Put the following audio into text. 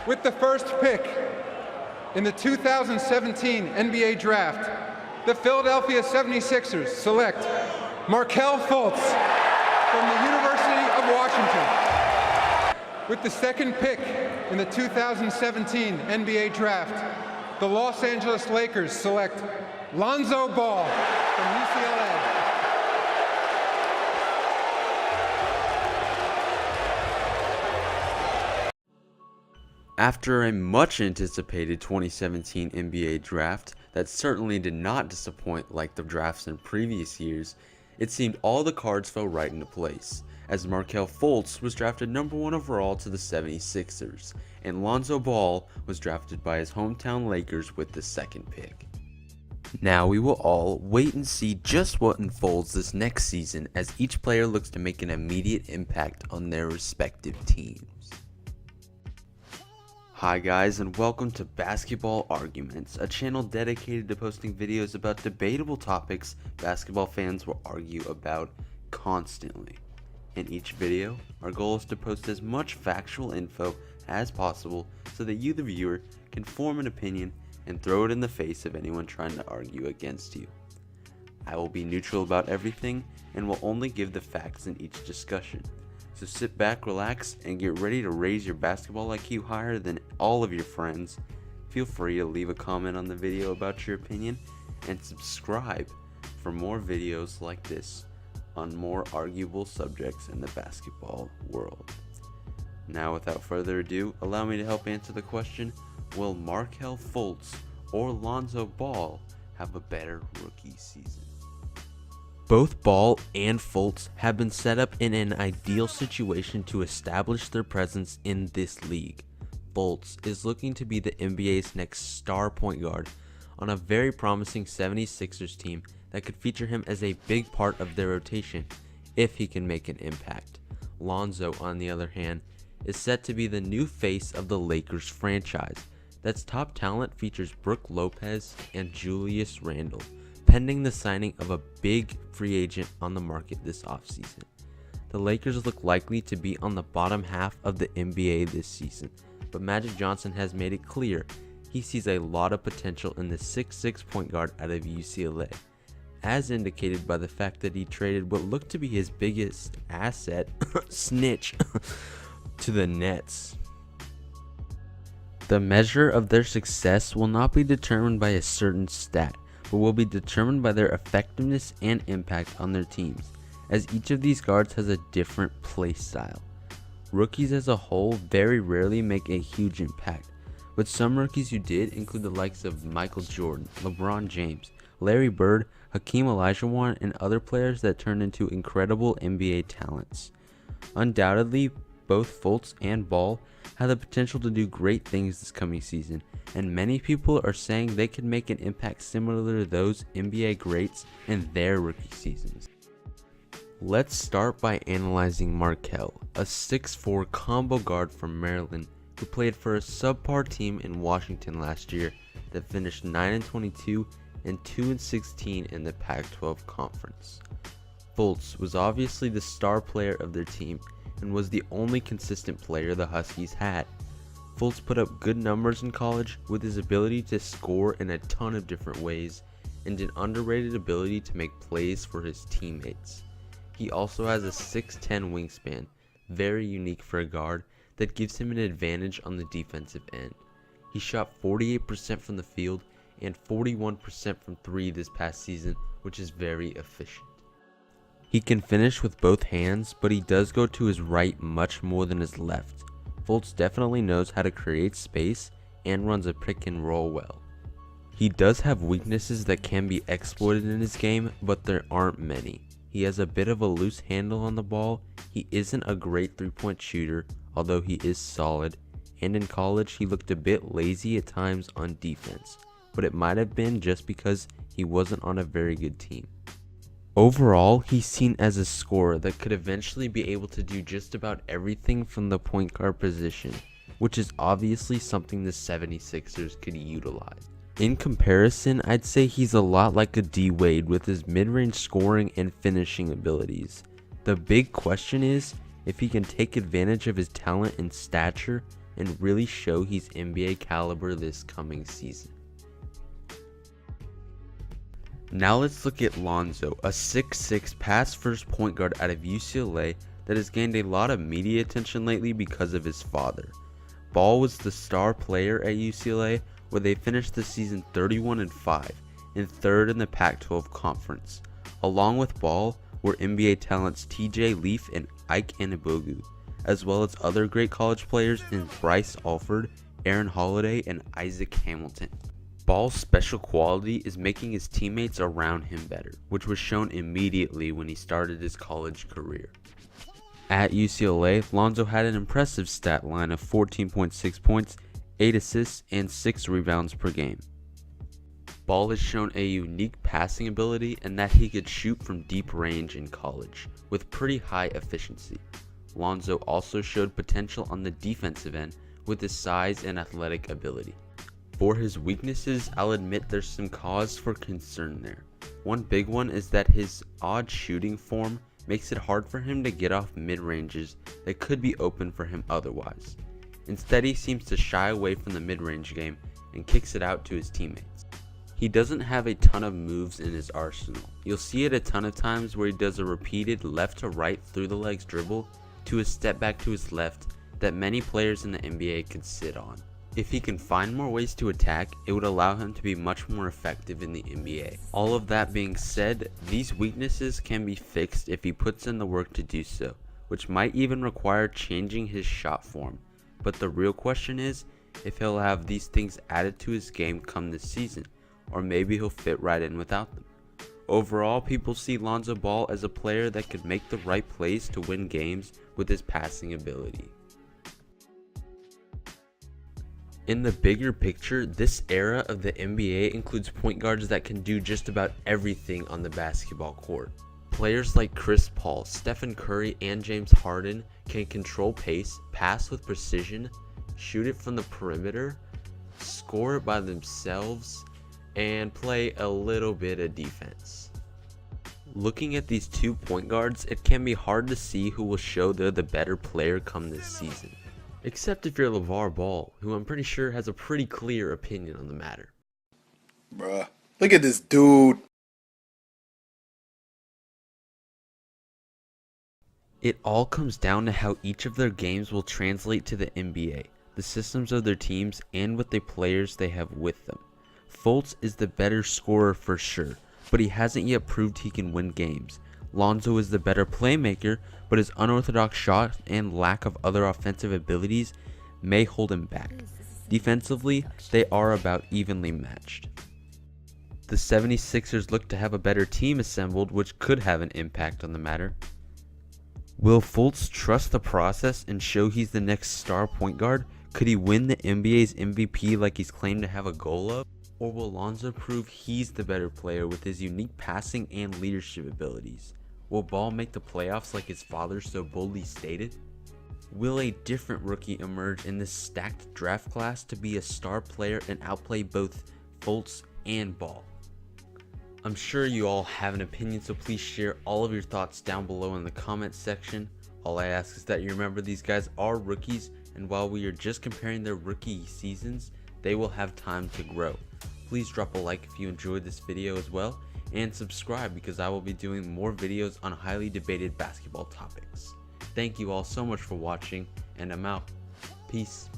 With the first pick in the 2017 NBA Draft, the Philadelphia 76ers select Markelle Fultz from the University of Washington. With the second pick in the 2017 NBA Draft, the Los Angeles Lakers select Lonzo Ball from UCLA. After a much anticipated 2017 NBA draft that certainly did not disappoint like the drafts in previous years, it seemed all the cards fell right into place, as Markelle Fultz was drafted number 1 overall to the 76ers, and Lonzo Ball was drafted by his hometown Lakers with the second pick. Now we will all wait and see just what unfolds this next season as each player looks to make an immediate impact on their respective teams. Hi guys, and welcome to Basketball Arguments, a channel dedicated to posting videos about debatable topics basketball fans will argue about constantly. In each video, our goal is to post as much factual info as possible so that you, the viewer, can form an opinion and throw it in the face of anyone trying to argue against you. I will be neutral about everything and will only give the facts in each discussion. So sit back, relax, and get ready to raise your basketball IQ higher than all of your friends. Feel free to leave a comment on the video about your opinion and subscribe for more videos like this on more arguable subjects in the basketball world. Now without further ado, allow me to help answer the question, will Markelle Fultz or Lonzo Ball have a better rookie season? Both Ball and Fultz have been set up in an ideal situation to establish their presence in this league. Fultz is looking to be the NBA's next star point guard on a very promising 76ers team that could feature him as a big part of their rotation if he can make an impact. Lonzo, on the other hand, is set to be the new face of the Lakers franchise. That's top talent features Brook Lopez and Julius Randle, pending the signing of a big free agent on the market this offseason. The Lakers look likely to be on the bottom half of the NBA this season, but Magic Johnson has made it clear he sees a lot of potential in the 6'6" point guard out of UCLA, as indicated by the fact that he traded what looked to be his biggest asset, snitch, to the Nets. The measure of their success will not be determined by a certain stat, but will be determined by their effectiveness and impact on their teams, as each of these guards has a different play style. Rookies as a whole very rarely make a huge impact, but some rookies who did include the likes of Michael Jordan, LeBron James, Larry Bird, Hakeem Olajuwon, and other players that turned into incredible NBA talents. Undoubtedly, both Fultz and Ball have the potential to do great things this coming season, and many people are saying they could make an impact similar to those NBA greats in their rookie seasons. Let's start by analyzing Markelle, a 6'4" combo guard from Maryland who played for a subpar team in Washington last year that finished 9-22 and 2-16 in the Pac-12 conference. Fultz was obviously the star player of their team and was the only consistent player the Huskies had. Fultz put up good numbers in college with his ability to score in a ton of different ways and an underrated ability to make plays for his teammates. He also has a 6'10" wingspan, very unique for a guard, that gives him an advantage on the defensive end. He shot 48% from the field and 41% from 3 this past season, which is very efficient. He can finish with both hands, but he does go to his right much more than his left. Fultz definitely knows how to create space and runs a pick and roll well. He does have weaknesses that can be exploited in his game, but there aren't many. He has a bit of a loose handle on the ball, he isn't a great 3-point shooter, although he is solid, and in college he looked a bit lazy at times on defense, but it might have been just because he wasn't on a very good team. Overall, he's seen as a scorer that could eventually be able to do just about everything from the point guard position, which is obviously something the 76ers could utilize. In comparison, I'd say he's a lot like a D Wade with his mid-range scoring and finishing abilities. The big question is if he can take advantage of his talent and stature and really show he's NBA caliber this coming season. Now let's look at Lonzo, a 6'6" pass-first point guard out of UCLA that has gained a lot of media attention lately because of his father. Ball was the star player at UCLA, where they finished the season 31-5 and third in the Pac-12 conference. Along with Ball were NBA talents TJ Leaf and Ike Anigbogu, as well as other great college players in Bryce Alford, Aaron Holiday, and Isaac Hamilton. Ball's special quality is making his teammates around him better, which was shown immediately when he started his college career. At UCLA, Lonzo had an impressive stat line of 14.6 points, 8 assists, and 6 rebounds per game. Ball has shown a unique passing ability and that he could shoot from deep range in college, with pretty high efficiency. Lonzo also showed potential on the defensive end with his size and athletic ability. For his weaknesses, I'll admit there's some cause for concern there. One big one is that his odd shooting form makes it hard for him to get off mid-ranges that could be open for him otherwise. Instead, he seems to shy away from the mid-range game and kicks it out to his teammates. He doesn't have a ton of moves in his arsenal. You'll see it a ton of times where he does a repeated left to right through the legs dribble to a step back to his left that many players in the NBA could sit on. If he can find more ways to attack, it would allow him to be much more effective in the NBA. All of that being said, these weaknesses can be fixed if he puts in the work to do so, which might even require changing his shot form. But the real question is if he'll have these things added to his game come this season, or maybe he'll fit right in without them. Overall, people see Lonzo Ball as a player that could make the right plays to win games with his passing ability. In the bigger picture, this era of the NBA includes point guards that can do just about everything on the basketball court. Players like Chris Paul, Stephen Curry, and James Harden can control pace, pass with precision, shoot it from the perimeter, score it by themselves, and play a little bit of defense. Looking at these two point guards, it can be hard to see who will show they're the better player come this season. Except if you're LeVar Ball, who I'm pretty sure has a pretty clear opinion on the matter. Bruh, look at this dude. It all comes down to how each of their games will translate to the NBA, the systems of their teams, and with the players they have with them. Fultz is the better scorer for sure, but he hasn't yet proved he can win games. Lonzo is the better playmaker, but his unorthodox shot and lack of other offensive abilities may hold him back. Defensively, they are about evenly matched. The 76ers look to have a better team assembled, which could have an impact on the matter. Will Fultz trust the process and show he's the next star point guard? Could he win the NBA's MVP like he's claimed to have a goal of? Or will Lonzo prove he's the better player with his unique passing and leadership abilities? Will Ball make the playoffs like his father so boldly stated? Will a different rookie emerge in this stacked draft class to be a star player and outplay both Fultz and Ball? I'm sure you all have an opinion, so please share all of your thoughts down below in the comments section. All I ask is that you remember these guys are rookies, and while we are just comparing their rookie seasons, they will have time to grow. Please drop a like if you enjoyed this video as well, and subscribe because I will be doing more videos on highly debated basketball topics. Thank you all so much for watching, and I'm out. Peace.